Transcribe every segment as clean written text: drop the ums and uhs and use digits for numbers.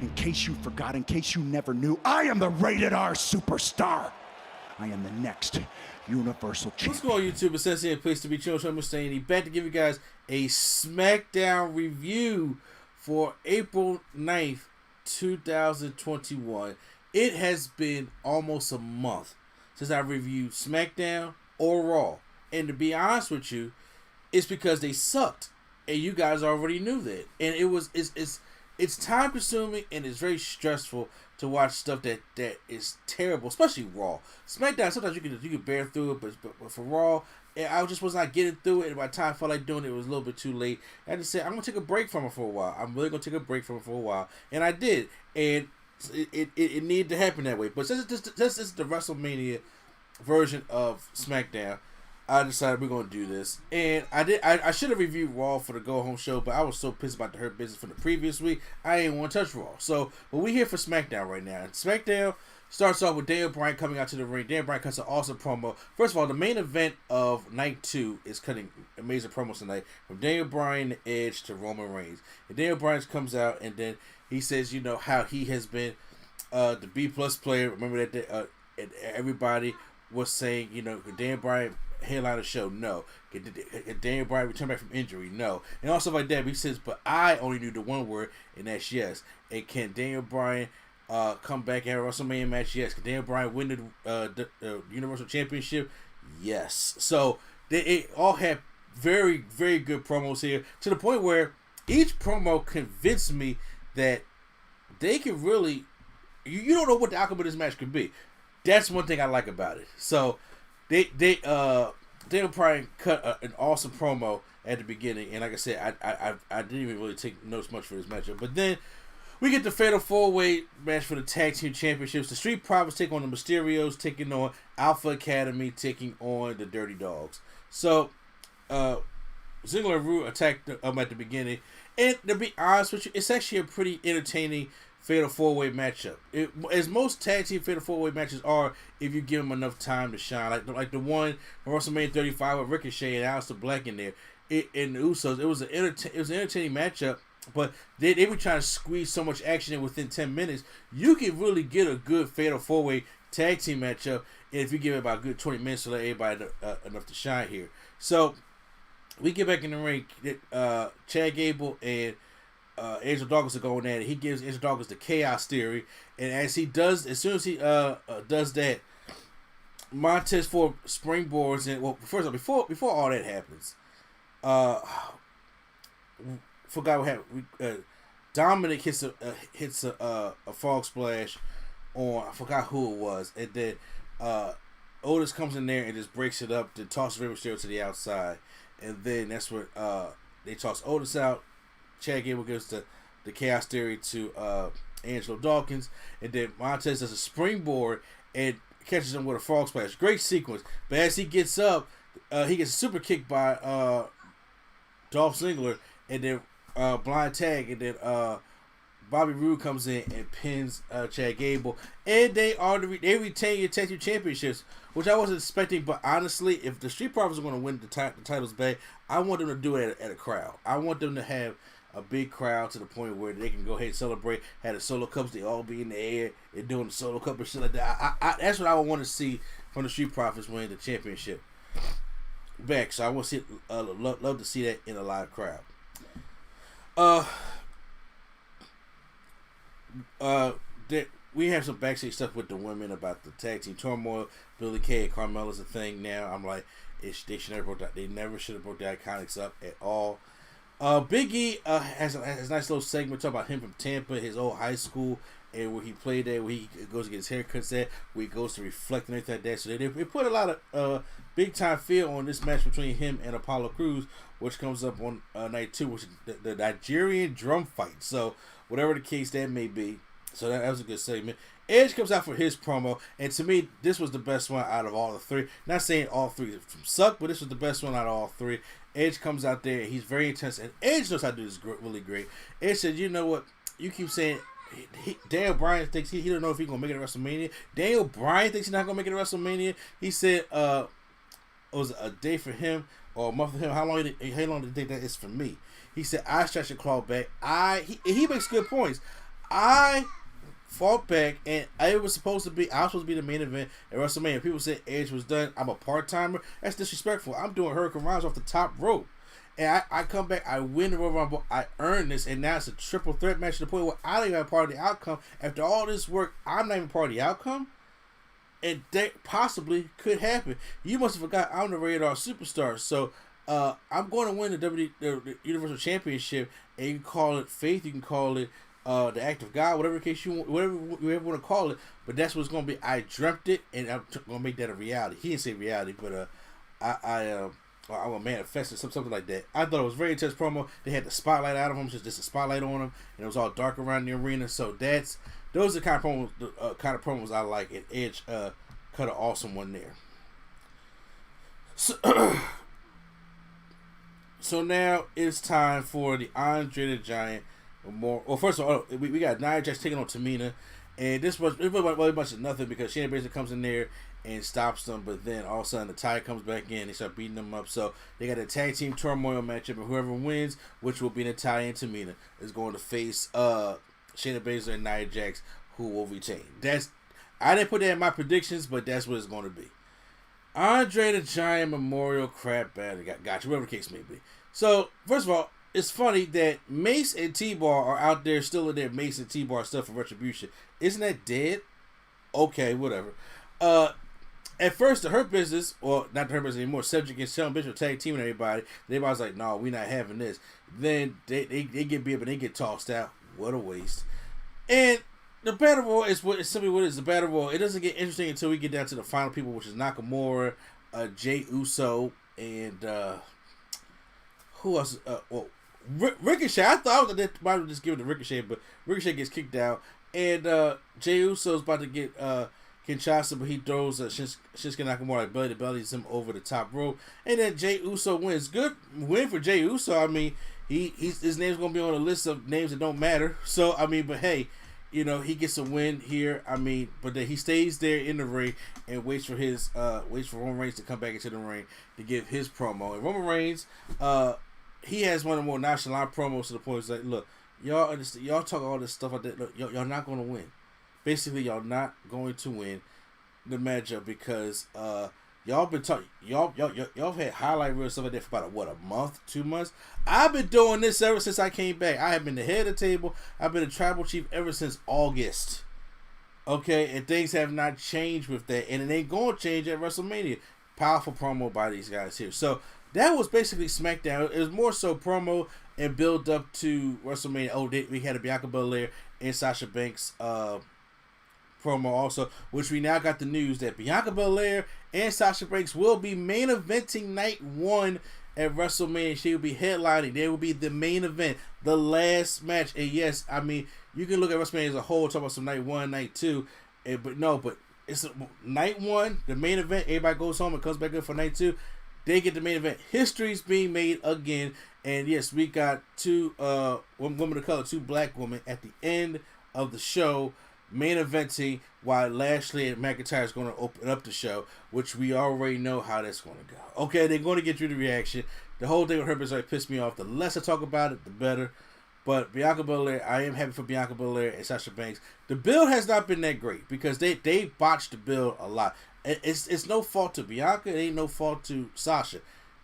In case you forgot, in case you never knew, I am the rated R superstar. I am the next Universal Champion. What's going on, YouTube? It's Sensei, a place to be chill. I'm Mustaine, back to give you guys a Smackdown review for April 9th, 2021. It has been almost a month since I reviewed Smackdown or Raw. And to be honest with you, it's because they sucked. And you guys already knew that. And it's time consuming and it's very stressful to watch stuff that is terrible, especially Raw. Smackdown, sometimes you can bear through it, but for Raw, I just was not getting through it, and by the time I felt like doing it, it was a little bit too late. I had to say, I'm going to take a break from it for a while. I'm really going to take a break from it for a while. And I did. And it needed to happen that way. But since this is the WrestleMania version of Smackdown, I decided we're going to do this. And I should have reviewed Raw for the go-home show, but I was so pissed about the Hurt Business from the previous week, I didn't want to touch Raw. So, but we're here for Smackdown right now. And Smackdown starts off with Daniel Bryan coming out to the ring. Daniel Bryan cuts an awesome promo. First of all, the main event of Night 2 is cutting amazing promos tonight. From Daniel Bryan, Edge, to Roman Reigns. And Daniel Bryan comes out, and then he says, you know, how he has been the B-plus player. Remember that everybody was saying, you know, Daniel Bryan headline the show? No. Can Daniel Bryan return back from injury? No. And also like that, he says, but I only knew the one word, and that's yes. And can Daniel Bryan come back and have a WrestleMania match? Yes. Can Daniel Bryan win the Universal Championship? Yes. So they all had very, very good promos here, to the point where each promo convinced me that they can really, you don't know what the outcome of this match could be. That's one thing I like about it. So Daniel Bryan cut an awesome promo at the beginning, and like I said, I didn't even really take notes much for this matchup. But then we get the Fatal 4-Way match for the Tag Team Championships. The Street Profits take on the Mysterios, taking on Alpha Academy, taking on the Dirty Dogs. So Ziggler and Roode attacked them at the beginning, and to be honest with you, it's actually a pretty entertaining Fatal 4-Way matchup. As most tag team Fatal 4-Way matches are, if you give them enough time to shine. Like the one from WrestleMania 35 with Ricochet and Aleister Black in there. And the Usos, it was an entertaining matchup, but they were trying to squeeze so much action in within 10 minutes. You can really get a good Fatal 4-Way tag team matchup if you give it about a good 20 minutes to let everybody enough to shine here. So we get back in the ring. Chad Gable and Angel Dawkins are going at it. He gives Angel Dawkins the chaos theory, and as soon as he does that, Montez Ford springboards and, well, first of all, before all that happens, forgot what happened. Dominic hits a frog splash on, I forgot who it was, and then Otis comes in there and just breaks it up, then tosses Rey Mysterio to the outside, and then that's where they toss Otis out. Chad Gable gives the chaos theory to Angelo Dawkins, and then Montez does a springboard and catches him with a frog splash. Great sequence, but as he gets up, he gets a super kick by Dolph Ziggler, and then blind tag, and then Bobby Roode comes in and pins Chad Gable, and they retain your tag team championships, which I wasn't expecting. But honestly, if the Street Profits are going to win the titles back, I want them to do it at a crowd. I want them to have a big crowd to the point where they can go ahead and celebrate. Had the solo cups, they all be in the air and doing the solo cup and shit like that. That's what I would want to see from the Street Profits winning the championship back. So I want to see, love to see that in a live crowd. We have some backstage stuff with the women about the tag team turmoil. Billie Kay and Carmella's a thing now. I'm like, they never should have broke the Iconics up at all. Big E has a nice little segment talking about him from Tampa, his old high school, and where he played there, where he goes to get his haircuts at, where he goes to reflect and everything like that. So they put a lot of big time feel on this match between him and Apollo Crews, which comes up on night 2, which is the Nigerian drum fight. So whatever the case that may be, so that was a good segment. Edge comes out for his promo, and to me, this was the best one out of all the three. Not saying all three suck, but this was the best one out of all three. Edge comes out there, he's very intense, and Edge knows how to do this really great. Edge said, you know what, you keep saying, Daniel Bryan thinks he don't know if he's going to make it to WrestleMania. Daniel Bryan thinks he's not going to make it to WrestleMania. He said, it was a day for him, or a month for him. How long do you think that is for me? He said, I stretch a claw back. He makes good points. I fought back, and I was supposed to be the main event at WrestleMania. People said Edge was done. I'm a part-timer. That's disrespectful. I'm doing Hurricane Rams off the top rope. And I come back, I win the Royal Rumble, I earn this, and now it's a triple threat match to the point where I don't even have part of the outcome. After all this work, I'm not even part of the outcome. And that possibly could happen. You must have forgot I'm the Rated R Superstar. So I'm going to win the Universal Championship, and you can call it faith, you can call it the act of God, whatever case you want, whatever you ever want to call it. But that's what it's going to be. I dreamt it, and I'm going to make that a reality. He didn't say reality, but I will manifest it, something like that. I thought it was very intense promo. They had the spotlight out of him, just a spotlight on him, and it was all dark around the arena. So those are the kind of promos I like, and Edge cut an awesome one there. So now it's time for the Andre the Giant Memorial. Well, first of all, we got Nia Jax taking on Tamina, and it was really much of nothing because Shayna Baszler comes in there and stops them, but then all of a sudden the Tide comes back in, they start beating them up. So they got a tag team turmoil matchup, and whoever wins, which will be Natalya and Tamina, is going to face Shayna Baszler and Nia Jax, who will retain. I didn't put that in my predictions, but that's what it's going to be. Andre the Giant Memorial crap battle. Gotcha, whatever the case may be. So, first of all, it's funny that Mace and T-Bar are out there still in their Mace and T-Bar stuff for Retribution. Isn't that dead? Okay, whatever. At first, the Hurt Business, or not the Hurt Business anymore, Cedric and Shelton Benjamin tag teaming everybody. Everybody's like, no, we're not having this. Then they get beat up and they get tossed out. What a waste. And the Battle Royal is simply what it is. The Battle Royal, it doesn't get interesting until we get down to the final people, which is Nakamura, Jey Uso, and who else? Ricochet. I thought that might have just given it to Ricochet, but Ricochet gets kicked out. And Jey Uso's about to get Kinshasa, but he throws Shinsuke Nakamura like belly to bellies him over the top rope, and then Jey Uso wins. Good win for Jey Uso. I mean, his name's gonna be on a list of names that don't matter. So I mean, but hey, you know, he gets a win here. I mean, but then he stays there in the ring and waits for Roman Reigns to come back into the ring to give his promo. And Roman Reigns, he has one of the more nonchalant promos to the point it's like, look, y'all understand, y'all talk all this stuff like that. Look, y'all not gonna win. Basically, y'all not going to win the matchup because y'all been talking. Y'all had highlight reel stuff like that for about a month, 2 months. I've been doing this ever since I came back. I have been the head of the table. I've been a tribal chief ever since August. Okay, and things have not changed with that, and it ain't gonna change at WrestleMania. Powerful promo by these guys here. So that was basically SmackDown. It was more so promo and build up to WrestleMania. Oh, we had a Bianca Belair and Sasha Banks promo also, which we now got the news that Bianca Belair and Sasha Banks will be main eventing night 1 at WrestleMania. She will be headlining. They will be the main event, the last match. And yes, I mean, you can look at WrestleMania as a whole, talk about some night 1, night 2, but it's night 1, the main event. Everybody goes home and comes back in for night 2. They get the main event. History's being made again. And yes, we got two women of color, 2 black women at the end of the show, main eventing, while Lashley and McIntyre is going to open up the show, which we already know how that's going to go. Okay, they're going to get you the reaction. The whole thing with her already pissed me off. The less I talk about it, the better. But Bianca Belair, I am happy for Bianca Belair and Sasha Banks. The build has not been that great because they botched the build a lot. It's no fault to Bianca. It ain't no fault to Sasha.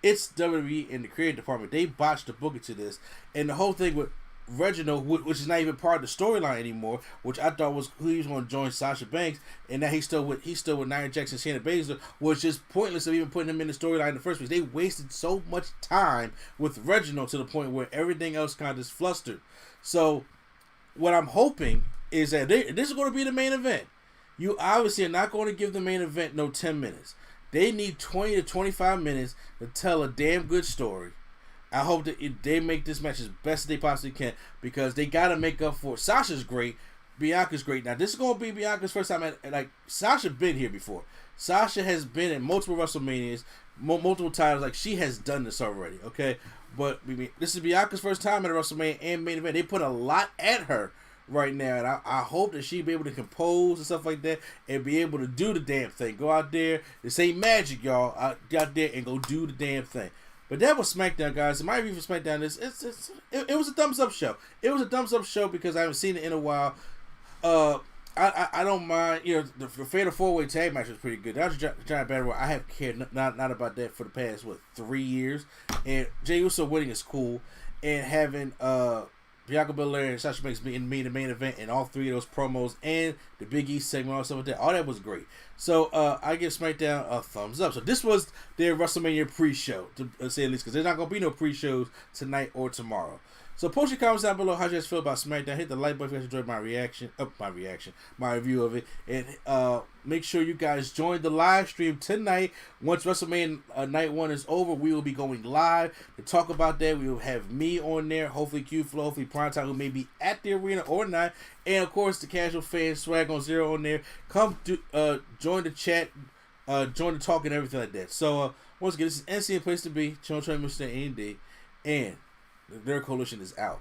It's WWE and the creative department. They botched the booking to this. And the whole thing with Reginald, which is not even part of the storyline anymore, which I thought was who he was going to join Sasha Banks, and now he's still with Nia Jax and Shayna Baszler, was just pointless of even putting him in the storyline in the first place. They wasted so much time with Reginald to the point where everything else kind of just flustered. So what I'm hoping is that this is going to be the main event. You obviously are not going to give the main event no 10 minutes. They need 20 to 25 minutes to tell a damn good story. I hope that they make this match as best as they possibly can because they got to make up for it. Sasha's great. Bianca's great. Now, this is going to be Bianca's first time like, Sasha been here before. Sasha has been in multiple WrestleManias, multiple times. Like, she has done this already, okay? But this is Bianca's first time at a WrestleMania and main event. They put a lot at her right now, and I hope that she'll be able to compose and stuff like that and be able to do the damn thing. Go out there. This ain't magic, y'all. Out there and go do the damn thing. But that was SmackDown, guys. My review for SmackDown is it was a thumbs up show. It was a thumbs up show because I haven't seen it in a while. I don't mind. The Fatal 4-Way tag match was pretty good. That was a giant battle royal. I have cared not about that for the past 3 years. And Jey Uso winning is cool, and having Bianca Belair and Sasha Banks being the main event, and all 3 of those promos and the Big E segment, all stuff like that. All that was great. So I give SmackDown a thumbs up. So this was their WrestleMania pre-show, to say at least, because there's not gonna be no pre-shows tonight or tomorrow. So post your comments down below how you guys feel about SmackDown. Hit the like button if you guys enjoyed my review of it. And make sure you guys join the live stream tonight. Once WrestleMania Night 1 is over, we will be going live to talk about that. We will have me on there, hopefully Q-Flow, hopefully Primetime, who may be at the arena or not. And of course, the casual fans, Swag on Zero on there. Come join the chat, join the talk and everything like that. So once again, this is NC Place to Be. Channel Train Mr. Andy. And the Nerd Coalition is out.